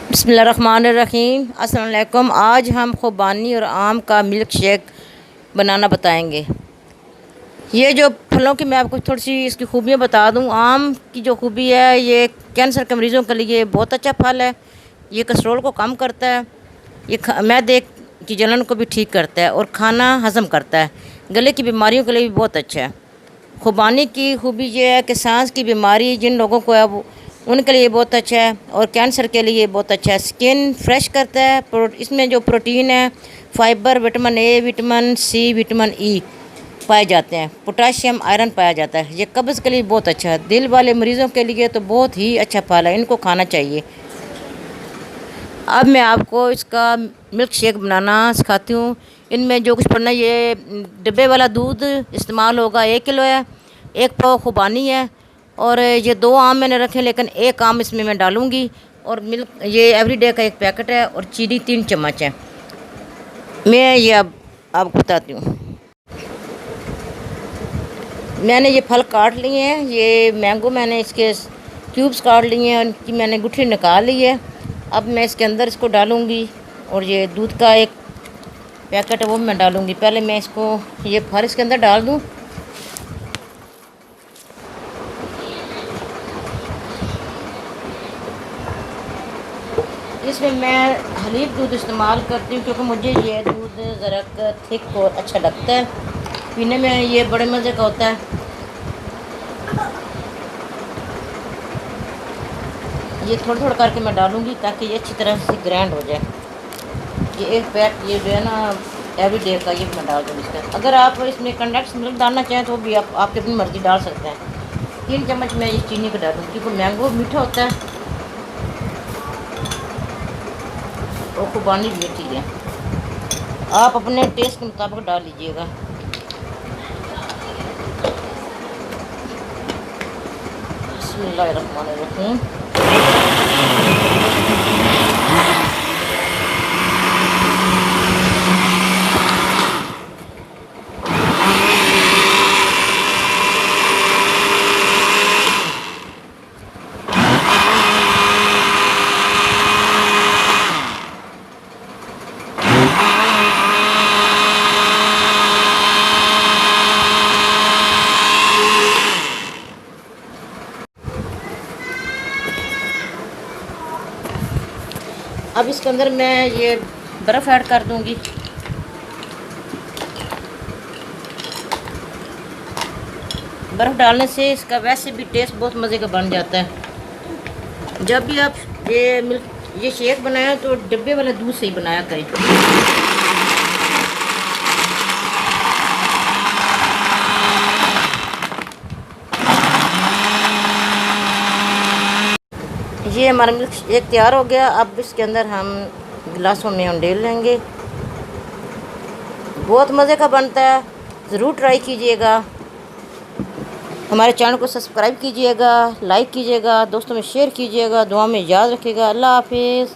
बिस्मिल्लाहिर्रहमानिर्रहीम। अस्सलाम वालेकुम। आज हम खुबानी और आम का मिल्क शेक बनाना बताएंगे। ये जो फलों की मैं आपको थोड़ी सी इसकी खूबियाँ बता दूं। आम की जो खूबी है, ये कैंसर के मरीज़ों के लिए बहुत अच्छा फल है। ये कोलेस्ट्रॉल को कम करता है, ये मैदे की जलन को भी ठीक करता है और खाना हज़म करता है। गले की बीमारियों के लिए भी बहुत अच्छा है। खुबानी की खूबी ये है कि सांस की बीमारी जिन लोगों को है वो उनके लिए बहुत अच्छा है और कैंसर के लिए बहुत अच्छा है। स्किन फ्रेश करता है। इसमें जो प्रोटीन है, fibre, vitamin A, vitamin C, vitamin E पाए जाते हैं। पोटाशियम, आयरन पाया जाता है। ये कब्ज़ के लिए बहुत अच्छा है। दिल वाले मरीज़ों के लिए तो बहुत ही अच्छा फल है, इनको खाना चाहिए। अब मैं आपको इसका मिल्क शेक बनाना सिखाती हूँ। इनमें जो कुछ पड़ना है, ये डिब्बे वाला दूध इस्तेमाल होगा, 1 किलो है। 1 पाव खुबानी है और ये 2 आम मैंने रखे, लेकिन 1 आम इसमें मैं डालूँगी। और मिल्क ये एवरीडे का 1 पैकेट है और चीनी 3 चम्मच है। मैं ये अब आपको बताती हूँ। मैंने ये फल काट लिए हैं। ये मैंगो मैंने इसके क्यूब्स काट लिए हैं और इनकी मैंने गुठली निकाल ली है। अब मैं इसके अंदर इसको डालूँगी और ये दूध का 1 पैकेट है वो मैं डालूँगी। पहले मैं इसको ये फल इसके अंदर डाल दूँ। इसमें मैं हलीब दूध इस्तेमाल करती हूँ क्योंकि मुझे ये दूध ज़रा थिक और अच्छा लगता है पीने में। ये बड़े मज़े का होता है। ये थोड़ा थोड़ा करके मैं डालूँगी ताकि ये अच्छी तरह से ग्राइंड हो जाए। ये 1 पैक ये जो है ना एवरीडे का, ये मैं डाल दूँगी इसका। अगर आप इसमें कंडेंस मिल्क डालना चाहें तो भी आपकी अपनी मर्ज़ी डाल सकते हैं। 3 चम्मच मैं ये चीनी का डालूँगी क्योंकि मैंगो मीठा होता है और खुबानी भी मीठी है। आप अपने टेस्ट के मुताबिक डाल लीजिएगा। बिस्मिल्लाहिर्रहमानिर्रहीम। अब इसके अंदर मैं ये बर्फ़ ऐड कर दूंगी। बर्फ़ डालने से इसका वैसे भी टेस्ट बहुत मज़े का बन जाता है। जब भी आप ये शेक बनाया तो डिब्बे वाले दूध से ही बनाया करें। ये हमारा मिल्क शेक तैयार हो गया। अब इसके अंदर हम गिलासों में हम डाल लेंगे। बहुत मज़े का बनता है, ज़रूर ट्राई कीजिएगा। हमारे चैनल को सब्सक्राइब कीजिएगा, लाइक कीजिएगा, दोस्तों में शेयर कीजिएगा। दुआ में याद रखिएगा। अल्लाह हाफिज़।